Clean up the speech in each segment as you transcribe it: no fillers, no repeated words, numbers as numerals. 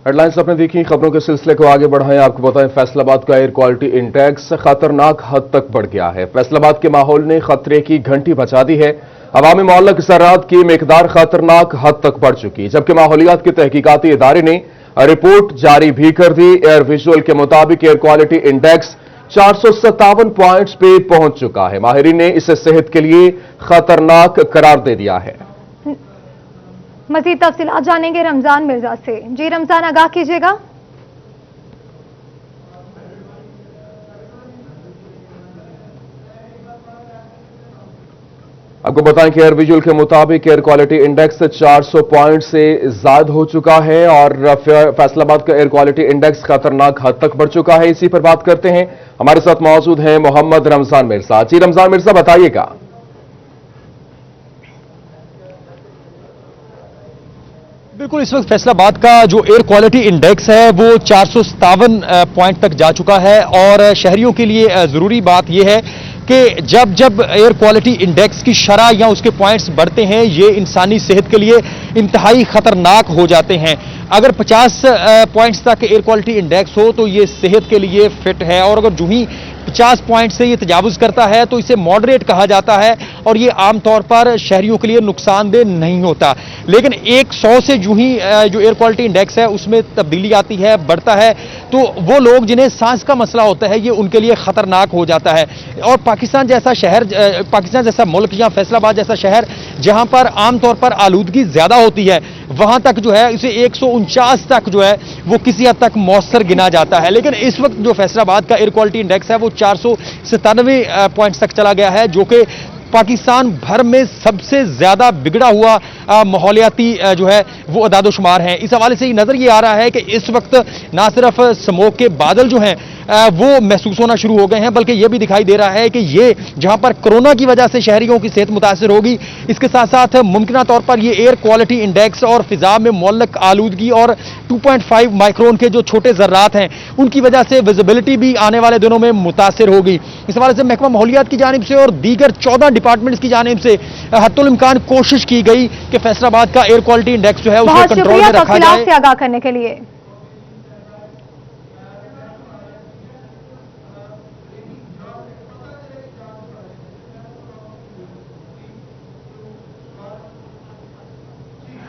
Headlines आपने देखी। खबरों के सिलसिले को आगे बढ़ाएं। आपको बताएं, फैसलाबाद का एयर क्वालिटी इंडेक्स खतरनाक हद तक बढ़ गया है। फैसलाबाद के माहौल ने खतरे की घंटी बजा दी है। अवामी मोहल्लक ज़राअत की मिकदार खतरनाक हद तक बढ़ चुकी, जबकि माहौलियात के तहकीकाती इदारे ने रिपोर्ट जारी भी कर दी। एयर विजुअल के मुताबिक एयर क्वालिटी इंडेक्स 457 पॉइंट्स पे पहुंच चुका है। माहिरीन ने इसे सेहत के लिए खतरनाक करार दे दिया है। मजीद तफसीलात जानेंगे रमजान मिर्जा से। जी रमजान, आगाह कीजिएगा। आपको बताएं कि एयर विजुअल के मुताबिक एयर क्वालिटी इंडेक्स 400 पॉइंट से ज्यादा हो चुका है और फैसलाबाद का एयर क्वालिटी इंडेक्स खतरनाक हद तक बढ़ चुका है। इसी पर बात करते हैं। हमारे साथ मौजूद हैं मोहम्मद रमजान मिर्जा। जी रमजान मिर्जा, बताइएगा। बिल्कुल, इस वक्त फैसलाबाद का जो एयर क्वालिटी इंडेक्स है वो 457 पॉइंट तक जा चुका है और शहरियों के लिए ज़रूरी बात यह है कि जब जब एयर क्वालिटी इंडेक्स की शरह या उसके पॉइंट्स बढ़ते हैं, ये इंसानी सेहत के लिए इंतहाई खतरनाक हो जाते हैं। अगर 50 पॉइंट्स तक एयर क्वालिटी इंडेक्स हो तो ये सेहत के लिए फिट है, और अगर जो ही 50 पॉइंट से ये तजावुज करता है तो इसे मॉडरेट कहा जाता है और ये आमतौर पर शहरियों के लिए नुकसानदेह नहीं होता। लेकिन 100 से जो ही जो एयर क्वालिटी इंडेक्स है उसमें तब्दीली आती है, बढ़ता है, तो वो लोग जिन्हें सांस का मसला होता है ये उनके लिए खतरनाक हो जाता है। और पाकिस्तान जैसा शहर, पाकिस्तान जैसा मुल्क या फैसलाबाद जैसा शहर जहां पर आमतौर पर आलूदगी ज्यादा होती है, वहां तक जो है इसे 149 तक जो है वो किसी हद तक मौसर गिना जाता है। लेकिन इस वक्त जो फैसलाबाद का एयर क्वालिटी इंडेक्स है वो 497 पॉइंट्स तक चला गया है, जो कि पाकिस्तान भर में सबसे ज्यादा बिगड़ा हुआ माहौलियाती जो है वो अदादोशुमार है। इस हवाले से नजर ये आ रहा है कि इस वक्त ना सिर्फ स्मोक के बादल जो हैं वो महसूस होना शुरू हो गए हैं, बल्कि यह भी दिखाई दे रहा है कि ये जहां पर कोरोना की वजह से शहरियों की सेहत मुतासर होगी, इसके साथ साथ मुमकिन तौर पर ये एयर क्वालिटी इंडेक्स और फिजा में मुअल्लक आलूदगी और 2.5 माइक्रोन के जो छोटे जर्रात हैं उनकी वजह से विजिबिलिटी भी आने वाले दिनों में मुतासर होगी। इस हवाले से महकमा माहौलियात की जानिब से और दीगर 14 डिपार्टमेंट्स की जानिब से हत्तुल इम्कान कोशिश की गई कि फैसलाबाद का एयर क्वालिटी इंडेक्स जो है उसे कंट्रोल में रखा जाए। से आगाह करने के लिए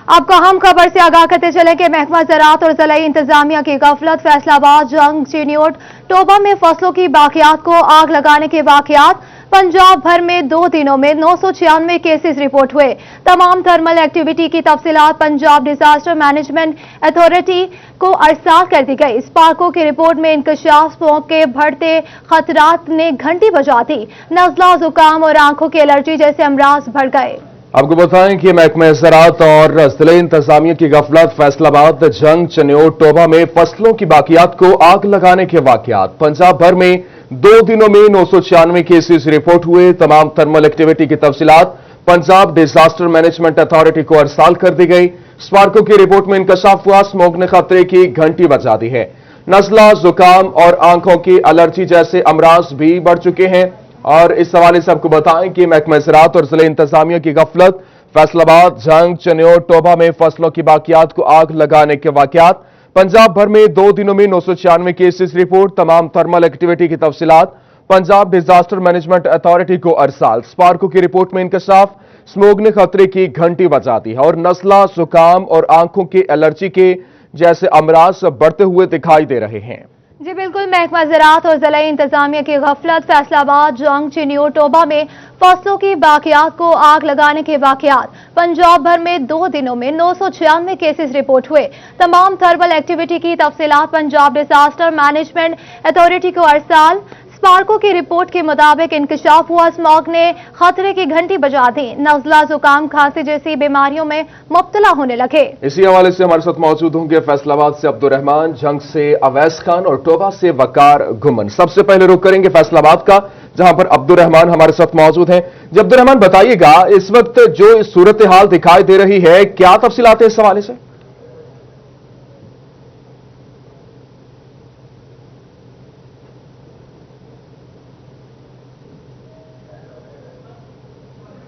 आपको अहम खबर से आगाह करते चले कि महकमा ज़राअत और ज़िला इंतजामिया की गफलत। फैसलाबाद, जंग, चिन्योट, टोबा में फसलों की बाकियात को आग लगाने के वाकयात। पंजाब भर में 2 दिनों में 996 केसेस रिपोर्ट हुए। तमाम थर्मल एक्टिविटी की तफसीलात पंजाब डिजास्टर मैनेजमेंट अथॉरिटी को अरसाल कर दी गई। स्पार्को की रिपोर्ट में इंकशाफ स्मोक के बढ़ते खतरात ने घंटी बजा दी। नज़ला, जुकाम और आंखों की एलर्जी जैसे अमराज बढ़ गए। आपको बताएं कि महकमा ज़राअत और जिला इंतजामिया की गफलत। फैसलाबाद, जंग, चिन्योट, टोबा में फसलों की बाकियात को आग लगाने के वाकयात। पंजाब भर में 2 दिनों में 996 केसेस रिपोर्ट हुए। तमाम थर्मल एक्टिविटी की तफसीलात पंजाब डिजास्टर मैनेजमेंट अथॉरिटी को अरसाल कर दी गई। स्पार्को की रिपोर्ट में इंकशाफ हुआ, स्मोक ने खतरे की घंटी बजा दी है। नज़ला, जुकाम और आंखों की एलर्जी जैसे अमराज भी बढ़ चुके हैं। और इस हवाले से आपको बताएं कि महकमा ज़राअत और जिला इंतजामिया की गफलत। फैसलाबाद, जंग, चिन्योट, टोबा में फसलों की बाकियात को आग लगाने के वाकयात। पंजाब भर में 2 दिनों में 996 केसेस रिपोर्ट। तमाम थर्मल एक्टिविटी की तफसीलात पंजाब डिजास्टर मैनेजमेंट अथॉरिटी को अरसाल। स्पार्को की रिपोर्ट में इंकशाफ, स्मोक ने खतरे की घंटी बजा दी है और नज़ला, जुकाम और आंखों की एलर्जी के जैसे अमराज बढ़ते हुए दिखाई दे रहे हैं। जी बिल्कुल, महकमा ज़राअत और ज़िला इंतजामिया की गफलत। फैसलाबाद, जंग, चिन्योट, टोबा में फसलों की बाकियात को आग लगाने के वाकयात। पंजाब भर में 2 दिनों में 996 केसेस रिपोर्ट हुए। तमाम थर्मल एक्टिविटी की तफसीलात पंजाब डिजास्टर मैनेजमेंट अथॉरिटी को अरसाल। स्पार्को की रिपोर्ट के मुताबिक इंकशाफ हुआ, स्मॉग ने खतरे की घंटी बजा दी। नज़ला, जुकाम, खांसी जैसी बीमारियों में मुब्तला होने लगे। इसी हवाले से हमारे साथ मौजूद होंगे फैसलाबाद से अब्दुर्रहमान, जंग से अवैस खान और टोबा से वकार गुमन। सबसे पहले रुख करेंगे फैसलाबाद का, जहां पर अब्दुर्रहमान हमारे साथ मौजूद हैं। जी अब्दुर्रहमान, बताइएगा इस वक्त जो सूरत हाल दिखाई दे रही है, क्या तफसीलात है इस हवाले से?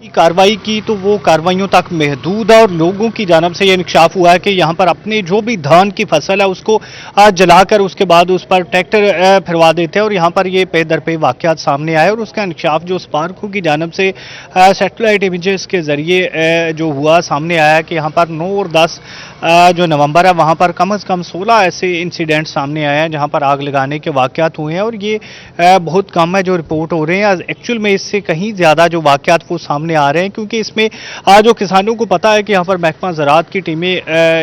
कार्रवाई की तो वो कार्रवाइयों तक महदूद है और लोगों की जानब से ये इंकशाफ हुआ है कि यहाँ पर अपने जो भी धान की फसल है उसको जलाकर उसके बाद उस पर ट्रैक्टर फिरवा देते हैं और यहाँ पर ये पे दर पे वाक़यात सामने आए और उसका इंकशाफ जो स्पार्को की जानब से सैटेलाइट इमेजेस के ज़रिए जो हुआ सामने आया कि यहाँ पर 9 और 10 जो नवंबर है वहाँ पर कम से कम 16 ऐसे इंसिडेंट सामने आए हैं जहाँ पर आग लगाने के वाक़यात हुए हैं और ये बहुत कम है जो रिपोर्ट हो रहे हैं। एक्चुअल में इससे कहीं ज़्यादा जो वाक़यात वो सामने आ रहे हैं क्योंकि इसमें जो किसानों को पता है कि यहाँ पर महकमा ज़राअत की टीमें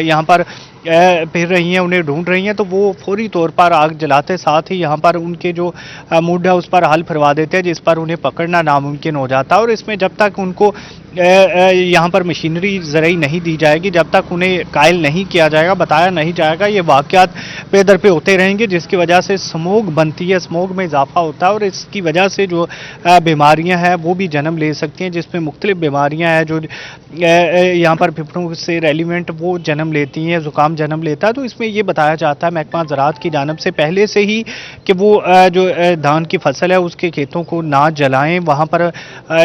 यहाँ पर फिर रही हैं, उन्हें ढूंढ रही हैं, तो वो फौरी तौर पर आग जलाते साथ ही यहाँ पर उनके जो मूड है उस पर हल फिरवा देते हैं जिस पर उन्हें पकड़ना नामुमकिन हो जाता है। और इसमें जब तक उनको यहाँ पर मशीनरी ज़रूरी नहीं दी जाएगी, जब तक उन्हें कायल नहीं किया जाएगा, बताया नहीं जाएगा, ये वाक़यात पे दर पे होते रहेंगे जिसकी वजह से स्मोक बनती है, स्मोक में इजाफा होता है और इसकी वजह से जो बीमारियाँ हैं वो भी जन्म ले सकती हैं जिसमें मुख्तलिफ बीमारियाँ हैं जो यहाँ पर फेफड़ों से रेलिवेंट वो जन्म लेती हैं, ज़ुकाम जन्म लेता है। तो इसमें ये बताया जाता है महकमा ज़राअत की जानब से पहले से ही कि वो जो धान की फसल है उसके खेतों को ना जलाएं, वहाँ पर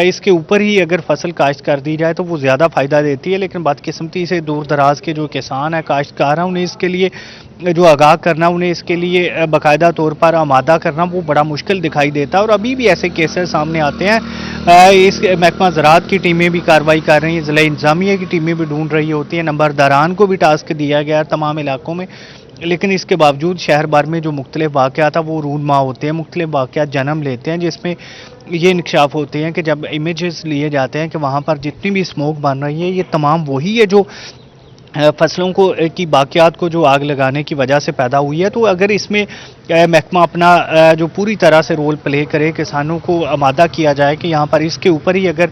इसके ऊपर ही अगर फसल काश्त कर दी जाए तो वो ज़्यादा फ़ायदा देती है। लेकिन बदकिस्मती से दूर दराज के जो किसान हैं, काश्तकार हैं, उन्हें इसके लिए जो आगाह करना, उन्हें इसके लिए बाकायदा तौर पर आमादा करना वो बड़ा मुश्किल दिखाई देता है और अभी भी ऐसे केसेस सामने आते हैं। इस महकमा ज़राअत की टीमें भी कार्रवाई कर रही हैं, ज़िला इंतज़ामिया की टीमें भी ढूंढ रही होती हैं, नंबरदारान को भी टास्क दिया गया है तमाम इलाकों में, लेकिन इसके बावजूद शहर भर में जो मुख्तलिफ वाक़यात हैं वो रूनमा होते हैं, मुख्तलिफ वाक़यात जन्म लेते हैं जिसमें ये इंकशाफ होते हैं कि जब इमेजेस लिए जाते हैं कि वहाँ पर जितनी भी स्मोक बन रही है ये तमाम वही है जो फसलों को की बाक़ियात को जो आग लगाने की वजह से पैदा हुई है। तो अगर इसमें महकमा अपना जो पूरी तरह से रोल प्ले करे, किसानों को आमादा किया जाए कि यहाँ पर इसके ऊपर ही अगर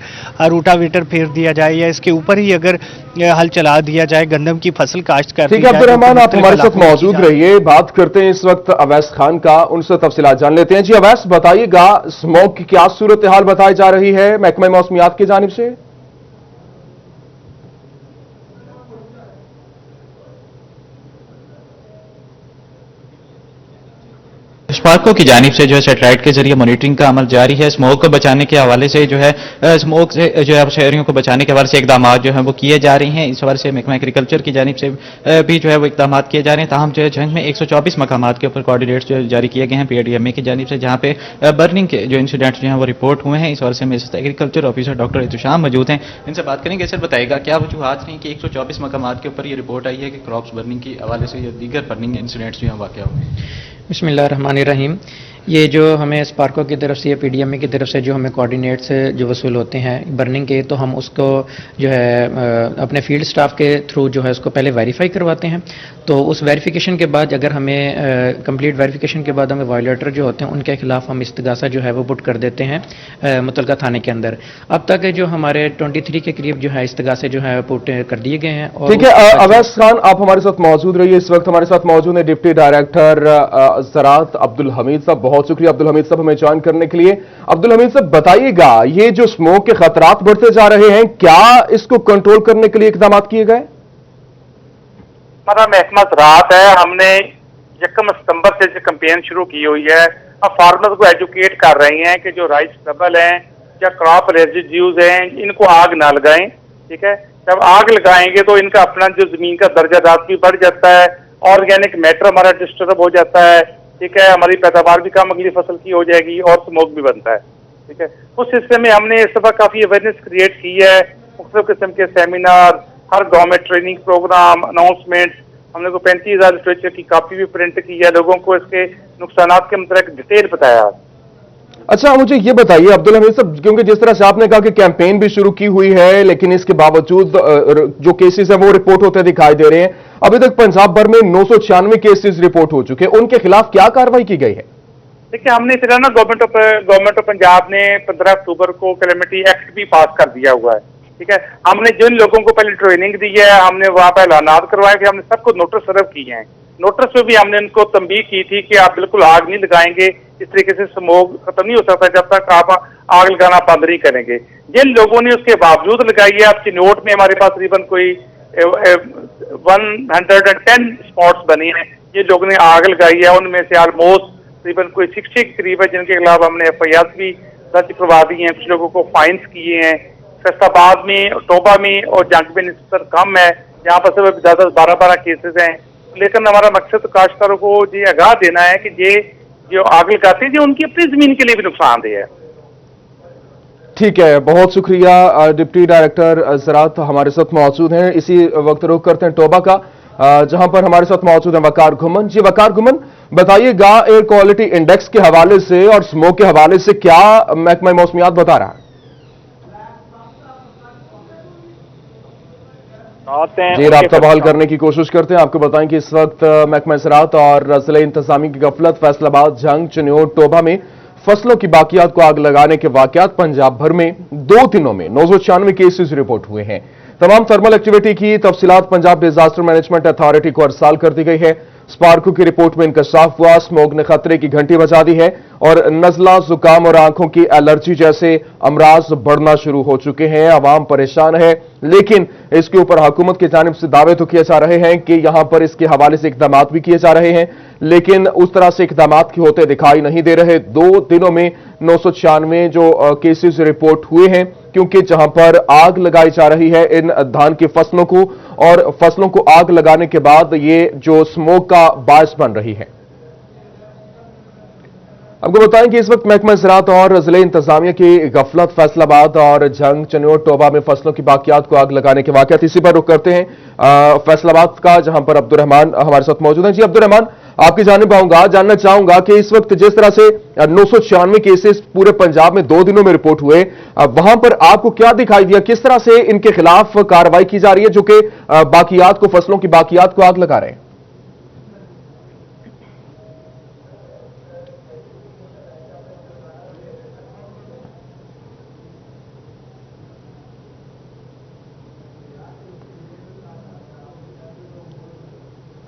रोटावेटर फेर दिया जाए या इसके ऊपर ही अगर हल चला दिया जाए, गंदम की फसल काश्त कर दी जाए। ठीक है अब्दुर्रहमान, आप हमारे साथ मौजूद रहिए। बात करते हैं इस वक्त अवैस खान का, उनसे तफसीलात जान लेते हैं। जी अवैस, बताइएगा स्मोक की क्या सूरत हाल बताई जा रही है महकमा मौसमियात की जानिब से? स्पार्को की जानिब से जो है सैटेलाइट के जरिए मॉनिटरिंग का अमल जारी है। स्मोक को बचाने के हवाले से जो है स्मोक से जो है शहरियों को बचाने के हवाले से इकदाम जो है वो किए जा रहे हैं। इस हवाले से महकमा एग्रीकल्चर की जानिब से भी जो है वो इकदाम किए जा रहे हैं। ताहम जो है जंग में 124 मकामात के ऊपर कोऑर्डिनेट्स जो जारी किए गए हैं PIDMA की जानिब से, जहाँ पे बर्निंग के जो इंसिडेंट्स जो हैं वो रिपोर्ट हुए हैं। इस हवाले से मेरे साथ एग्रीकल्चर ऑफिसर डॉक्टर एहतशाम मौजूद हैं, इनसे बात करेंगे। सर बताएगा क्या वजूहात रही कि 124 मकामात के ऊपर ये रिपोर्ट आई है कि क्रॉप्स बर्निंग के हवाले से या दीगर बर्निंग इंसिडेंट्स जो हैं वाक़या हुए? बिस्मिल्लाहिर्रहमानिर्रहीम। ये जो हमें स्पार्को की तरफ से या PDMA की तरफ से जो हमें कोऑर्डिनेट्स जो वसूल होते हैं बर्निंग के, तो हम उसको जो है अपने फील्ड स्टाफ के थ्रू जो है उसको पहले वेरीफाई करवाते हैं। तो उस वेरिफिकेशन के बाद अगर हमें कंप्लीट वेरिफिकेशन के बाद हमें वायलेटर जो होते हैं उनके खिलाफ हम इस्तगासा जो है वो पुट कर देते हैं मुतलका थाने के अंदर। अब तक जो हमारे 23 के करीब जो है इस्तगासे जो है पुट कर दिए गए हैं। और ठीक है अवैस खान, आप हमारे साथ मौजूद रहिए। इस वक्त हमारे साथ मौजूद है डिप्टी डायरेक्टर ज़राअत अब्दुल हमीद साहब। बहुत शुक्रिया अब्दुल हमीद साहब हमें ज्वाइन करने के लिए। अब्दुल हमीद साहब बताइएगा, ये जो स्मोक के खतरात बढ़ते जा रहे हैं, क्या इसको कंट्रोल करने के लिए इकदाम किए गए? हमारा महकमा ज़राअत है, हमने 1 सितंबर से जो कैंपेन शुरू की हुई है, अब फार्मर्स को एजुकेट कर रही हैं कि जो राइस ट्रबल हैं या क्रॉप रेजिड्यूज हैं इनको आग ना लगाएं। ठीक है, जब आग लगाएंगे तो इनका अपना जो जमीन का दर्जादार भी बढ़ जाता है, ऑर्गेनिक मैटर हमारा डिस्टर्ब हो जाता है। ठीक है, हमारी पैदावार भी कम अगली फसल की हो जाएगी और स्मोक भी बनता है। ठीक है, उस हिस्से में हमने इस दफा काफी अवेयरनेस क्रिएट की है, मुख्तलिफ किस्म के सेमिनार, हर गांव में ट्रेनिंग प्रोग्राम, अनाउंसमेंट, हमने को 35,000 लिटरेचर की कॉपी भी प्रिंट की है, लोगों को इसके नुकसानात के मतलब डिटेल बताया। अच्छा मुझे ये बताइए अब्दुल हमीद साहब, क्योंकि जिस तरह से आपने कहा कि कैंपेन भी शुरू की हुई है लेकिन इसके बावजूद जो केसेस हैं वो रिपोर्ट होते दिखाई दे रहे हैं। अभी तक पंजाब भर में 996 केसेस रिपोर्ट हो चुके हैं, उनके खिलाफ क्या कार्रवाई की गई है? देखिए, हमने फिर ना गवर्नमेंट ऑफ पंजाब ने 15 अक्टूबर को कैलेमिटी एक्ट भी पास कर दिया हुआ है। ठीक है, हमने जिन लोगों को पहले ट्रेनिंग दी है, हमने वहाँ पर ऐलानात करवाए कि हमने सबको नोटिस सर्व किए हैं। नोटिस में भी हमने उनको तंबीह की थी कि आप बिल्कुल आग नहीं लगाएंगे, इस तरीके से स्मोक खत्म नहीं हो सकता जब तक आप आग लगाना बंद नहीं करेंगे। जिन लोगों ने उसके बावजूद लगाई है, आपकी नोट में हमारे पास तकरीबन कोई 110 स्पॉट्स बनी हैं, ये लोगों ने आग लगाई है, उनमें से ऑलमोस्ट तकरीबन कोई 60 के करीब है जिनके खिलाफ हमने FIR भी दर्ज करवा दी हैं, कुछ लोगों को फाइन्स किए हैं। फैसलाबाद में, टोबा में और जंग में निस्बत कम है, यहाँ पर सिर्फ ज्यादा 12-12 केसेस हैं। लेकिन हमारा मकसद काश्तकारों को ये आगाह देना है कि ये जो आग लगाते हैं, जो उनकी अपनी जमीन के लिए भी नुकसानदेह है। ठीक है, बहुत शुक्रिया। डिप्टी डायरेक्टर ज़राअत हमारे साथ मौजूद हैं। इसी वक्त रुख करते हैं टोबा का, जहां पर हमारे साथ मौजूद है वकार घुमन। जी वकार घुमन, बताइएगा एयर क्वालिटी इंडेक्स के हवाले से और स्मोक के हवाले से क्या महकमा मौसमियात बता रहा है? जी राब्ता बहाल करने की कोशिश करते हैं। आपको बताएं कि इस वक्त महकमा ज़राअत और जिला इंतजामिया की गफलत फैसलाबाद, जंग, चिन्योट, टोबा में फसलों की बाकियात को आग लगाने के वाकयात पंजाब भर में 2 दिनों में 996 केसेस रिपोर्ट हुए हैं। तमाम थर्मल एक्टिविटी की तफसीलात पंजाब डिजास्टर मैनेजमेंट अथॉरिटी को अरसाल कर दी गई है। स्पार्को की रिपोर्ट में इंकशाफ हुआ, स्मोक ने खतरे की घंटी बजा दी है और नजला, जुकाम और आंखों की एलर्जी जैसे अमराज बढ़ना शुरू हो चुके हैं। आवाम परेशान है, लेकिन इसके ऊपर हुकूमत की जानिब से दावे तो किए जा रहे हैं कि यहां पर इसके हवाले से इकदाम भी किए जा रहे हैं, लेकिन उस तरह से इकदाम की होते दिखाई नहीं दे रहे। 2 दिनों में 996 जो केसेस रिपोर्ट हुए हैं, क्योंकि जहां पर आग लगाई जा रही है इन धान की फसलों को, और फसलों को आग लगाने के बाद ये जो स्मोक का बायस बन रही है। आपको बताएं कि इस वक्त महकमा ज़राअत और जिला इंतजामिया की गफलत फैसलाबाद और जंग, चिन्योट, टोबा में फसलों की बाकियात को आग लगाने के वाकयात, इसी पर रुख करते हैं फैसलाबाद का, जहां पर अब्दुर्रहमान हमारे साथ मौजूद हैं। जी अब्दुर्रहमान, आपकी जानिब आऊंगा, जानना चाहूंगा कि इस वक्त जिस तरह से 996 केसेस पूरे पंजाब में 2 दिनों में रिपोर्ट हुए, वहां पर आपको क्या दिखाई दिया? किस तरह से इनके खिलाफ कार्रवाई की जा रही है जो कि बाकियात को, फसलों की बाकियात को आग लगा रहे हैं?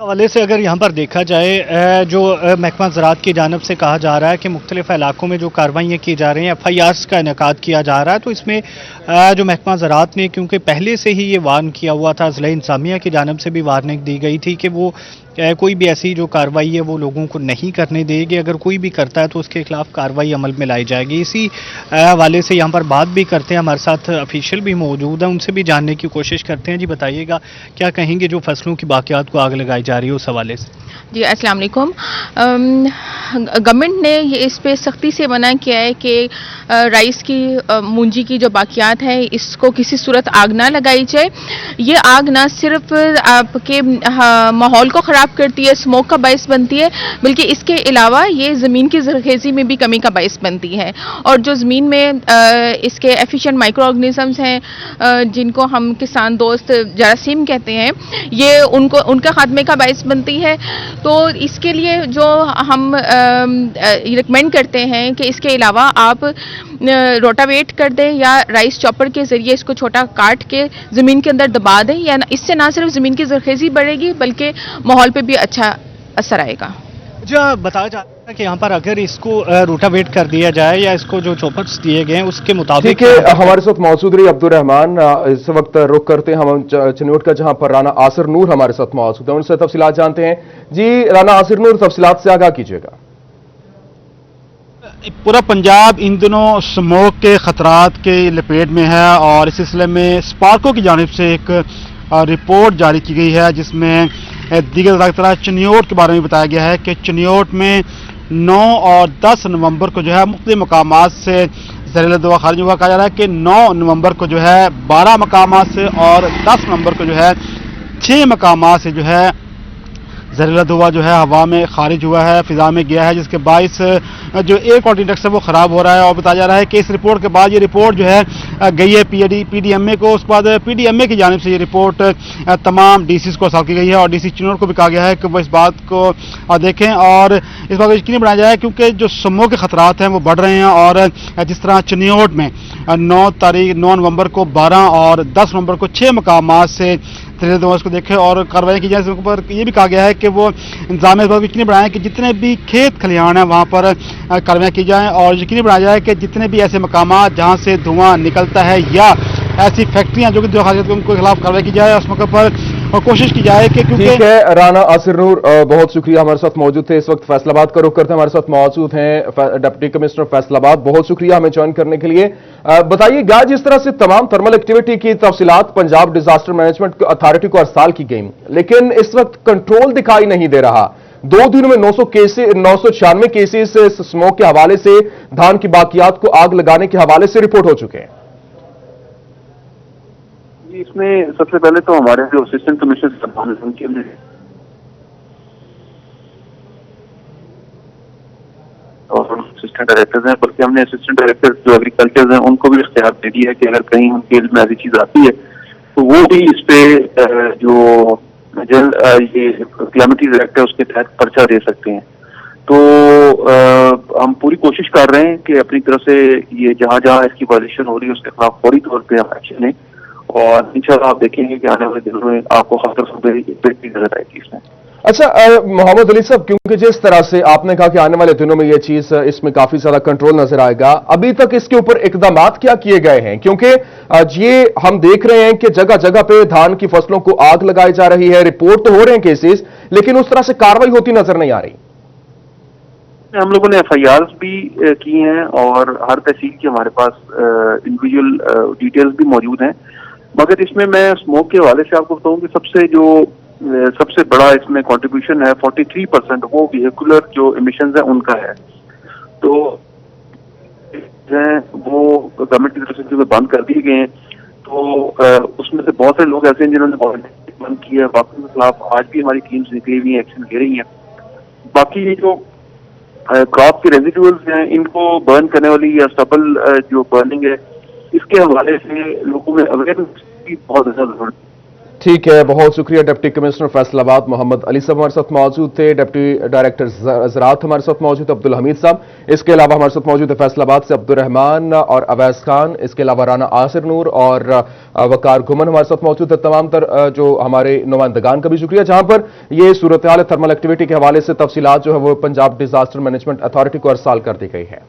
हवाले से अगर यहाँ पर देखा जाए, जो महकमा ज़राअत की जानिब से कहा जा रहा है कि मुख्तलिफ इलाकों में जो कार्रवाइयाँ की जा रही हैं, FIRs का इनेकाद किया जा रहा है, तो इसमें जो महकमा ज़राअत ने, क्योंकि पहले से ही ये वार्न किया हुआ था, ज़िला इंतज़ामिया की जानिब से भी वार्निंग दी गई थी कि वो कोई भी ऐसी जो कार्रवाई है वो लोगों को नहीं करने देगी। अगर कोई भी करता है तो उसके खिलाफ कार्रवाई अमल में लाई जाएगी। इसी हवाले से यहाँ पर बात भी करते हैं, हमारे साथ ऑफिशियल भी मौजूद हैं, उनसे भी जानने की कोशिश करते हैं। जी बताइएगा, क्या कहेंगे जो फसलों की बाकियात को आग लगाई जा रही है उस हवाले से? जी अस्सलाम वालेकुम। गवर्नमेंट ने ये इस पे सख्ती से मना किया है कि राइस की, मूंजी की जो बाकियात है, इसको किसी सूरत आग ना लगाई जाए। ये आग ना सिर्फ आपके माहौल को ख़राब करती है, स्मोक का बायस बनती है, बल्कि इसके अलावा ये ज़मीन की ज़रख़ेज़ी में भी कमी का बायस बनती है। और जो ज़मीन में इसके एफिशिएंट माइक्रो ऑर्गेनिज़म्स हैं, जिनको हम किसान दोस्त जरासीम कहते हैं, ये उनका खात्मे का बायस बनती है। तो इसके लिए जो हम रिकमेंड करते हैं कि इसके अलावा आप रोटावेट कर दें या राइस चॉपर के ज़रिए इसको छोटा काट के ज़मीन के अंदर दबा दें, या इससे ना सिर्फ ज़मीन की ज़रख़ेज़ी बढ़ेगी बल्कि माहौल पे भी अच्छा असर आएगा। जो बताया जा रहा है कि यहाँ पर अगर इसको रोटावेट कर दिया जाए या इसको जो चॉपर्स दिए गए हैं उसके मुताबिक, ठीक है, हमारे साथ मौजूद रही अब्दुर्रहमान। इस वक्त रुख करते हैं हम चिन्योट का, जहां पर राना आसिर नूर हमारे साथ मौजूद है, उनसे तफसीलात जानते हैं। जी राना आसिर नूर, तफसीलात से आगाह कीजिएगा। पूरा पंजाब इन दिनों स्मोक के खतरात के लपेट में है और इस सिलसिले में स्पार्को की जानिब से एक रिपोर्ट जारी की गई है, जिसमें दीगर तरह चिन्योट के बारे में बताया गया है कि चिन्योट में 9 और 10 नवंबर को जो है मुख्तलिफ मकामात से जहरीला दवा खारिज हुआ। कहा जा रहा है कि 9 नवंबर को जो है 12 मकामात से और 10 नवंबर को जो है 6 मकामात से जो है जहरीला धुआं जो है हवा में खारिज हुआ है, फिजा में गया है, जिसके बायस जो एयर क्वालिटी इंडेक्स है वो ख़राब हो रहा है। और बताया जा रहा है कि इस रिपोर्ट के बाद ये रिपोर्ट जो है गई है PDMA को, उस बाद PDMA की जानिब से ये रिपोर्ट तमाम DCs को साल की गई है और DC चिन्योट को भी कहा गया है कि वो इस बात को देखें और इस बात को यकीनी बनाया जाए, क्योंकि जो स्मोक के खतरात हैं वो बढ़ रहे हैं। और जिस तरह चिन्योट में 9 नवंबर को 12 और 10 नवंबर को 6 मकामात से को देखें और कार्रवाई की जाए। इस पर यह भी कहा गया है कि वो इंतजाम यकीनी बनाएं कि जितने भी खेत खलिहान हैं वहाँ पर कार्रवाई की जाए और यकीनी बनाया जाए कि जितने भी ऐसे मकामात जहाँ से धुआं निकलता है या ऐसी फैक्ट्रियाँ जो कि उनके खिलाफ कार्रवाई की जाए। उस मौके पर कोशिश की जाए कि क्योंकि ठीक है राना आसिर नूर, बहुत शुक्रिया हमारे साथ मौजूद थे। इस वक्त फैसलाबाद का रुख करते हैं, हमारे साथ मौजूद हैं डिप्टी कमिश्नर फैसलाबाद। बहुत शुक्रिया हमें ज्वाइन करने के लिए। बताइएगा, जिस तरह से तमाम थर्मल एक्टिविटी की तफसीलात पंजाब डिजास्टर मैनेजमेंट अथॉरिटी को अरसाल की गई, लेकिन इस वक्त कंट्रोल दिखाई नहीं दे रहा। 2 दिनों में 996 केसेस स्मोक के हवाले से, धान की बाकियात को आग लगाने के हवाले से रिपोर्ट हो चुके हैं। इसमें सबसे पहले तो हमारे जो असिस्टेंट कमिश्नर उनके और असिस्टेंट डायरेक्टर्स हैं, बल्कि हमने असिस्टेंट डायरेक्टर जो एग्रीकल्चर हैं उनको भी इख्तियार दे दिया है कि अगर कहीं उनके में ऐसी चीज आती है तो वो भी इस पे जो ये क्लैमिटीज एक्ट है उसके तहत पर्चा दे सकते हैं। तो हम पूरी कोशिश कर रहे हैं कि अपनी तरफ से ये जहां जहां इसकी वायलेशन हो रही है उसके खिलाफ फौरी तौर पे हम एक्शन लें, और इंशाल्लाह आप देखेंगे कि आने वाले दिनों में आपको खासतौर से नजर आएगी इसमें। अच्छा मोहम्मद अली साहब, क्योंकि जिस तरह से आपने कहा कि आने वाले दिनों में यह चीज, इसमें काफी ज्यादा कंट्रोल नजर आएगा, अभी तक इसके ऊपर इकदाम क्या किए गए हैं? क्योंकि ये हम देख रहे हैं कि जगह जगह पे धान की फसलों को आग लगाई जा रही है, रिपोर्ट तो हो रहे हैं केसेस, लेकिन उस तरह से कार्रवाई होती नजर नहीं आ रही। हम लोगों ने FIR भी की हैं और हर तहसील की हमारे पास इंडिविजुअल डिटेल्स भी मौजूद हैं, मगर इसमें मैं स्मोक के हवाले से आपको बताऊं कि सबसे बड़ा इसमें कंट्रीब्यूशन है 43%, वो व्हीकुलर जो इमिशंस है उनका है। तो वो गवर्नमेंट की तरफ से जो बंद कर दिए गए हैं, तो उसमें से बहुत से लोग ऐसे हैं जिन्होंने बंद किया है। बाकी के खिलाफ आज भी हमारी टीम्स निकली हुई एक्शन ले रही हैं। बाकी ये जो क्रॉप के रेजिडुअल्स हैं, इनको बर्न करने वाली या स्टबल जो बर्निंग है, इसके हवाले से लोगों में अवेयरनेस की बहुत ज्यादा जरूरत है। ठीक है, बहुत शुक्रिया। डिप्टी कमिश्नर फैसलाबाद मोहम्मद अली साहब हमारे साथ मौजूद थे। डिप्टी डायरेक्टर ज़राअत हमारे साथ मौजूद है अब्दुल हमीद साहब। इसके अलावा हमारे साथ मौजूद है फैसलाबाद से अब्दुल रहमान और अवैस खान। इसके अलावा राना आसिर नूर और वकार घुमन हमारे साथ मौजूद है। तमाम जो हमारे नुमाइंदगान का भी शुक्रिया, जहां पर ये सूरत हाल थर्मल एक्टिविटी के हवाले से तफसीलात जो है वो पंजाब डिजास्टर मैनेजमेंट अथॉरिटी को अरसाल कर दी गई है।